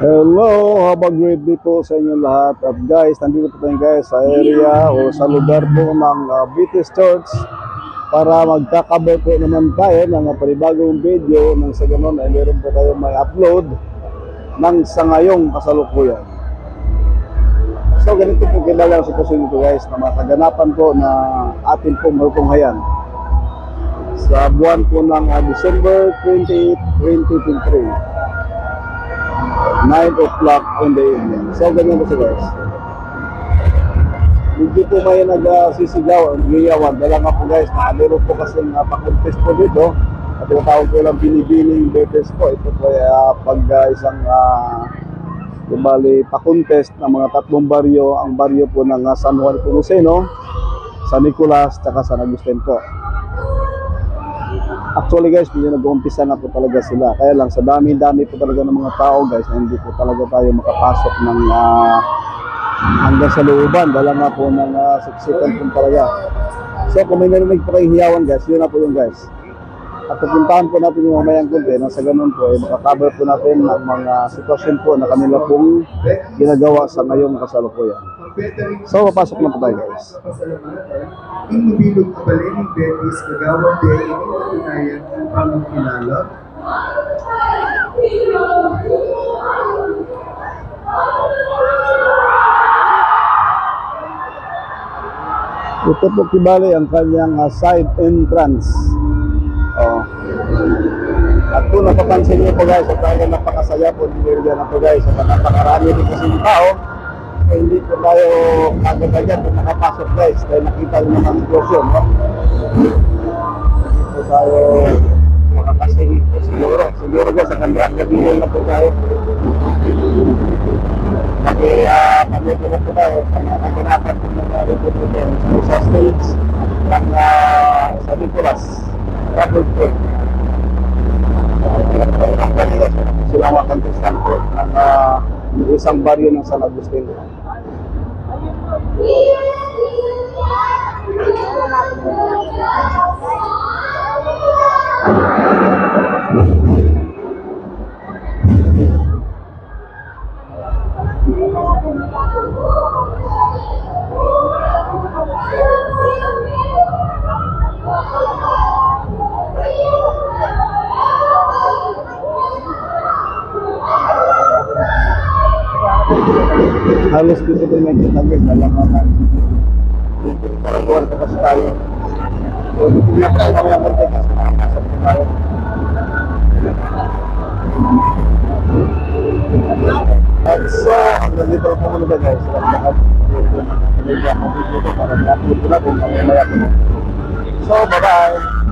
Hello, have a great day po sa inyo lahat. At guys, nandito po tayo guys sa area o sa lugar po ng Beatties Church para magkakabar po naman tayo ng panibagong video nang sa ganun ay meron po tayo may upload ng sa ngayong kasalukuyan. So ganito po kilala ang sitwasyon nito guys na mataganapan po na atin pong marupunghayan sa buwan po ng December 28, 2023. 9 o'clock in the evening. So, ganyan po siya guys. Hindi po may nagsisigaw ang giyawan. Dala nga po guys, meron po kasing pa-contest po dito. At tinatawag ko lang binibining betes po. Ito po pag isang pa-contest ng mga tatlong baryo. Ang baryo po ng San Juan Pumuseno, San Nicolas, tsaka San Agustin po. Actually guys, hindi nag-uumpisa na po talaga sila. Kaya lang sa dami-dami po talaga ng mga tao guys, na hindi po talaga tayo makapasok ng hanggang sa looban. Dala nga po ng siksikan po talaga. So kung may narinig po kayong hiyawan guys, yun na po yung guys. At pupuntahan po natin yung mamayang kunti na sa ganun po, makacover po natin ang mga sitwasyon po na kanila pong ginagawa sa ngayong kasalukuyan. So papasok na po tayo guys. Inubilog ka balining Betis, kagawad din, itinatunayan ang pangkilala. Ito po kibali ang kanyang side entrance. At kung napapansin niyo po guys, talaga napakasaya po ng area na po guys. At napakarami din kasi ng tao. Hindi po tayo agad-agad kung nakapasok guys. Dahil nakita rin naman ang sitwasyon. Hindi po tayo makakasingit po siguro. Siguro guys, sa kanila na po tayo. Kasi kami po na po tayo. Naganapan po na report po din sa stage ng San Nicolas. Rapid po. Sila mga contestant po ng isang baryo ng San Agustin. Halos dito din may kitagay na lamangan. Parang buwan ka kasi tayo. So, dito na tayo mamaya konti kasi nakakasap ko tayo. At so, hanggang dito po muna ba guys? Lahat dito para na-upload ko na kung mamaya ko. So, bye-bye!